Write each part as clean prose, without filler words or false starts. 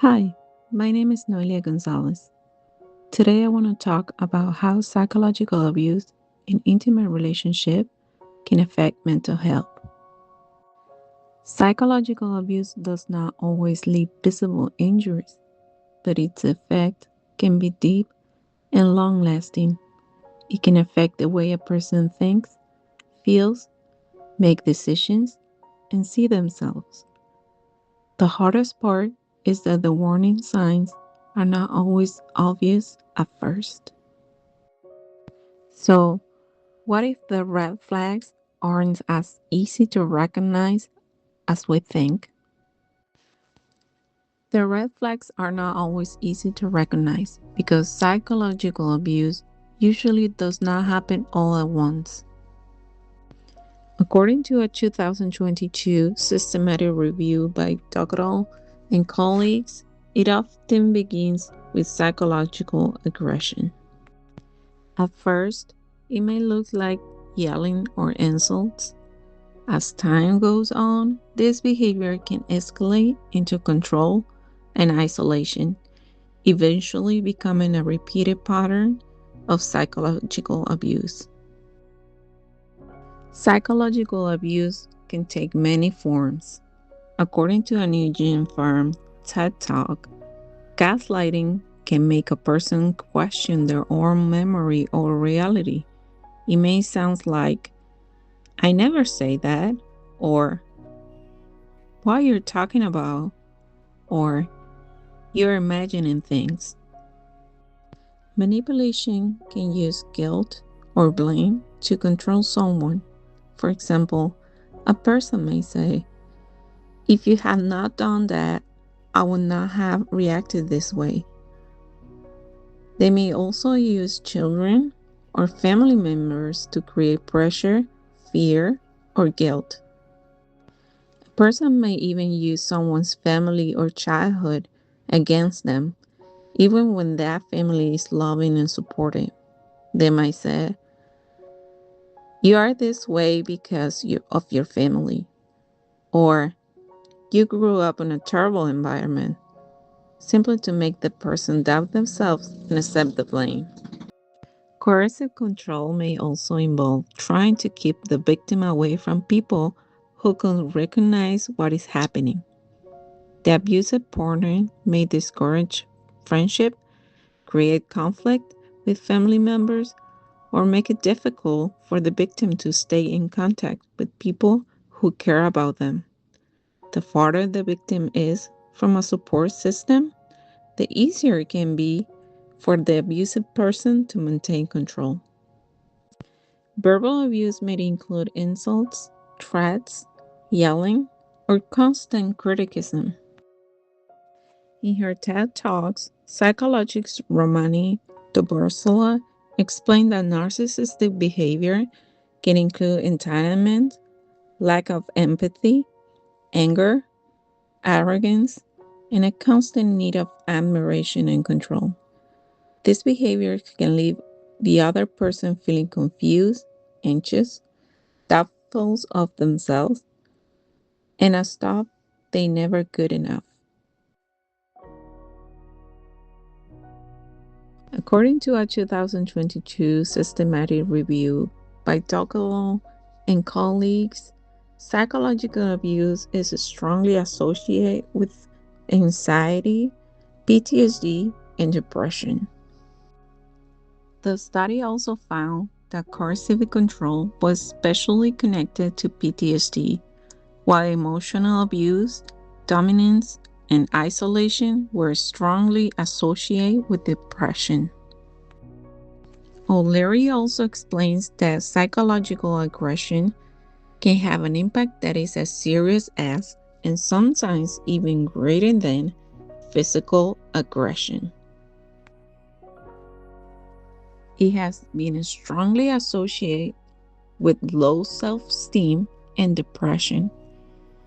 Hi, my name is Noelia Gonzalez. Today I want to talk about how psychological abuse in intimate relationship can affect mental health. Psychological abuse does not always leave visible injuries, but its effect can be deep and long lasting. It can affect the way a person thinks, feels, make decisions, and see themselves. The hardest part is that the warning signs are not always obvious at first. So, what if the red flags aren't as easy to recognize as we think? The red flags are not always easy to recognize because psychological abuse usually does not happen all at once. According to a 2022 systematic review by Dockeral and colleagues, it often begins with psychological aggression. At first, it may look like yelling or insults. As time goes on, this behavior can escalate into control and isolation, eventually becoming a repeated pattern of psychological abuse. Psychological abuse can take many forms. According to a New Gene firm, TED Talk, gaslighting can make a person question their own memory or reality. It may sound like, I never say that, or what you're talking about, or you're imagining things. Manipulation can use guilt or blame to control someone. For example, a person may say, if you had not done that, I would not have reacted this way. They may also use children or family members to create pressure, fear, or guilt. A person may even use someone's family or childhood against them, even when that family is loving and supportive. They might say, you are this way because of your family, or you grew up in a terrible environment, simply to make the person doubt themselves and accept the blame. Coercive control may also involve trying to keep the victim away from people who can recognize what is happening. The abusive partner may discourage friendship, create conflict with family members, or make it difficult for the victim to stay in contact with people who care about them. The farther the victim is from a support system, the easier it can be for the abusive person to maintain control. Verbal abuse may include insults, threats, yelling, or constant criticism. In her TED Talks, psychologist Romani Dobrosela explained that narcissistic behavior can include entitlement, lack of empathy, anger, arrogance, and a constant need of admiration and control. This behavior can leave the other person feeling confused, anxious, doubtful of themselves, and as though they never good enough. According to a 2022 systematic review by Dockelow and colleagues, psychological abuse is strongly associated with anxiety, PTSD, and depression. The study also found that coercive control was especially connected to PTSD, while emotional abuse, dominance, and isolation were strongly associated with depression. O'Leary also explains that psychological aggression can have an impact that is as serious as, and sometimes even greater than, physical aggression. It has been strongly associated with low self esteem and depression.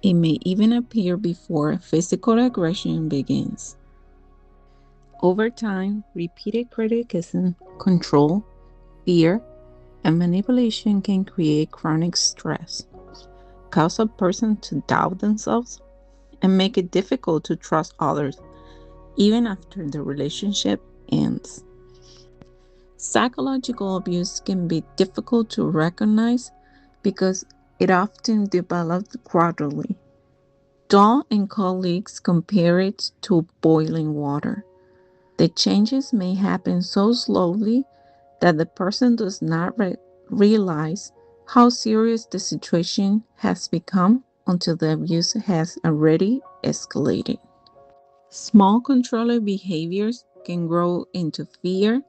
It may even appear before physical aggression begins. Over time, repeated criticism, control, fear, and manipulation can create chronic stress, cause a person to doubt themselves, and make it difficult to trust others, even after the relationship ends. Psychological abuse can be difficult to recognize because it often develops gradually. Dawn and colleagues compare it to boiling water. The changes may happen so slowly that the person does not realize how serious the situation has become until the abuse has already escalated. Small controller behaviors can grow into fear,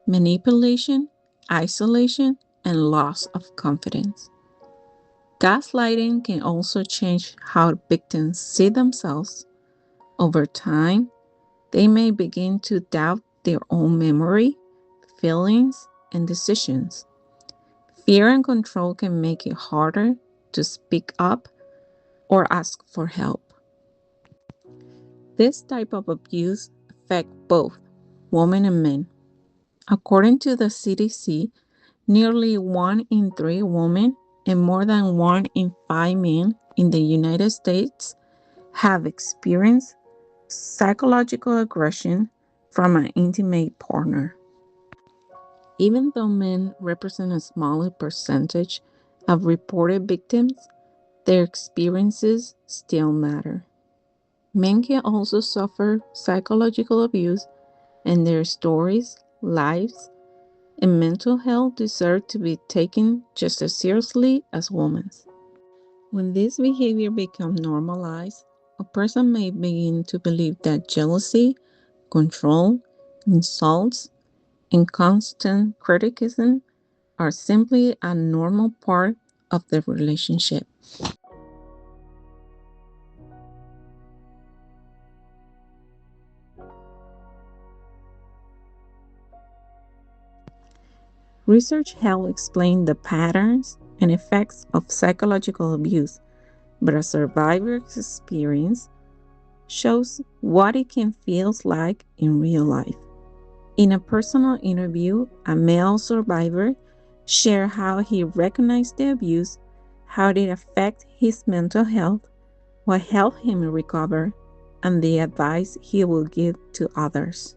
manipulation, isolation, and loss of confidence. Gaslighting can also change how victims see themselves. Over time, they may begin to doubt their own memory, feelings, and decisions. Fear and control can make it harder to speak up or ask for help. This type of abuse affects both women and men. According to the CDC, nearly 1 in 3 women and more than 1 in 5 men in the United States have experienced psychological aggression from an intimate partner. Even though men represent a smaller percentage of reported victims, their experiences still matter. Men can also suffer psychological abuse, and their stories, lives, and mental health deserve to be taken just as seriously as women's. When this behavior becomes normalized, a person may begin to believe that jealousy, control, insults, and constant criticism are simply a normal part of the relationship. Research helps explain the patterns and effects of psychological abuse, but a survivor's experience shows what it can feel like in real life. In a personal interview, a male survivor shared how he recognized the abuse, how it affected his mental health, what helped him recover, and the advice he will give to others.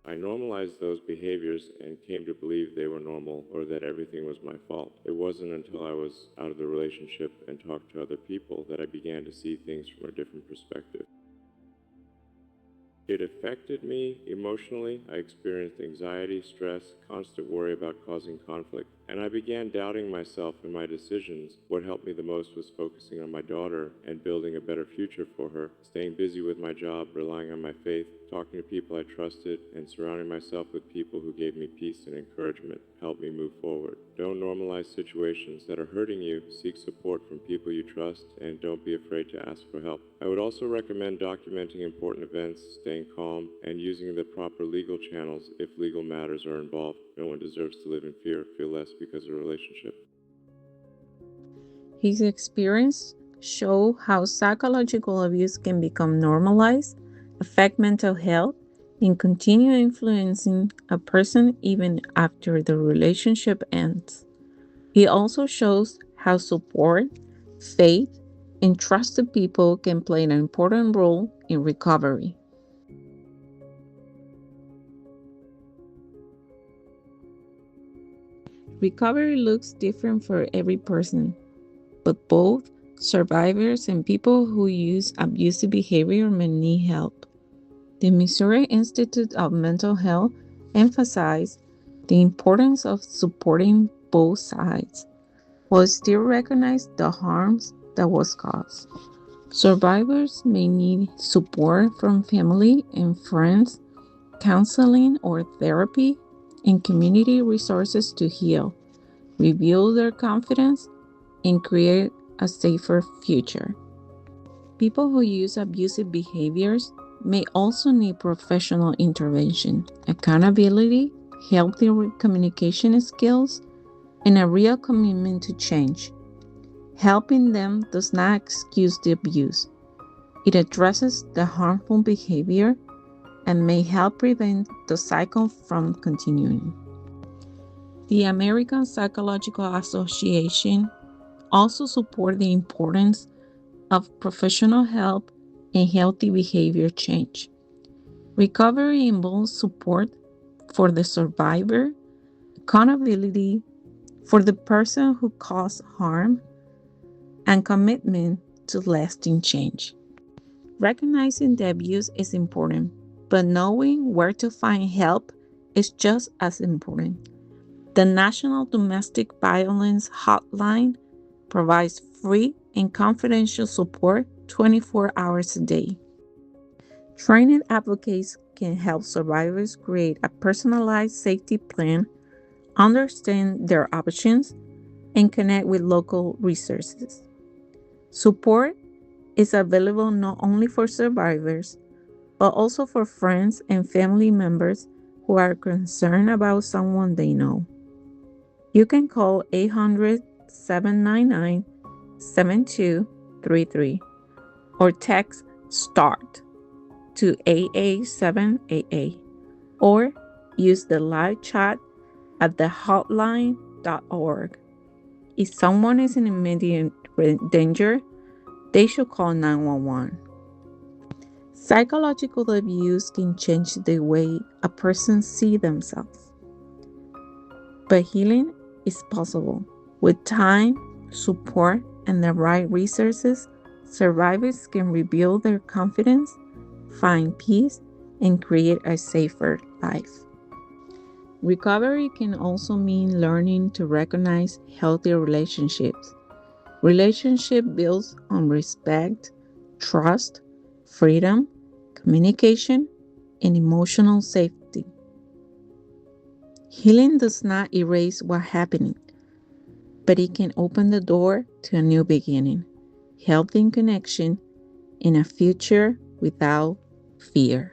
I normalized those behaviors and came to believe they were normal or that everything was my fault. It wasn't until I was out of the relationship and talked to other people that I began to see things from a different perspective. It affected me emotionally. I experienced anxiety, stress, constant worry about causing conflict, and I began doubting myself and my decisions. What helped me the most was focusing on my daughter and building a better future for her, staying busy with my job, relying on my faith, talking to people I trusted, and surrounding myself with people who gave me peace and encouragement, helped me move forward. Don't normalize situations that are hurting you. Seek support from people you trust, and don't be afraid to ask for help. I would also recommend documenting important events, staying calm, and using the proper legal channels if legal matters are involved. No one deserves to live in fear or feel less because of a relationship. His experience show how psychological abuse can become normalized, affect mental health, and continue influencing a person even after the relationship ends. He also shows how support, faith, and trusted people can play an important role in recovery. Recovery looks different for every person, but both survivors and people who use abusive behavior may need help. The Missouri Institute of Mental Health emphasized the importance of supporting both sides while still recognize the harms that was caused. Survivors may need support from family and friends, counseling or therapy, and community resources to heal, rebuild their confidence, and create a safer future. People who use abusive behaviors may also need professional intervention, accountability, healthy communication skills, and a real commitment to change. Helping them does not excuse the abuse. It addresses the harmful behavior and may help prevent the cycle from continuing. The American Psychological Association also supports the importance of professional help and healthy behavior change. Recovery involves support for the survivor, accountability for the person who caused harm, and commitment to lasting change. Recognizing the abuse is important, but knowing where to find help is just as important. The National Domestic Violence Hotline provides free and confidential support 24 hours a day. Trained advocates can help survivors create a personalized safety plan, understand their options, and connect with local resources. Support is available not only for survivors, but also for friends and family members who are concerned about someone they know. You can call 800-799-7233 or text START to AA7AA or use the live chat at thehotline.org. If someone is in immediate danger, they should call 911. Psychological abuse can change the way a person sees themselves, but healing is possible. With time, support, and the right resources, survivors can rebuild their confidence, find peace, and create a safer life. Recovery can also mean learning to recognize healthy relationships. Relationship builds on respect, trust, freedom, communication, and emotional safety. Healing does not erase what happened, but it can open the door to a new beginning, healthy connection, and a future without fear.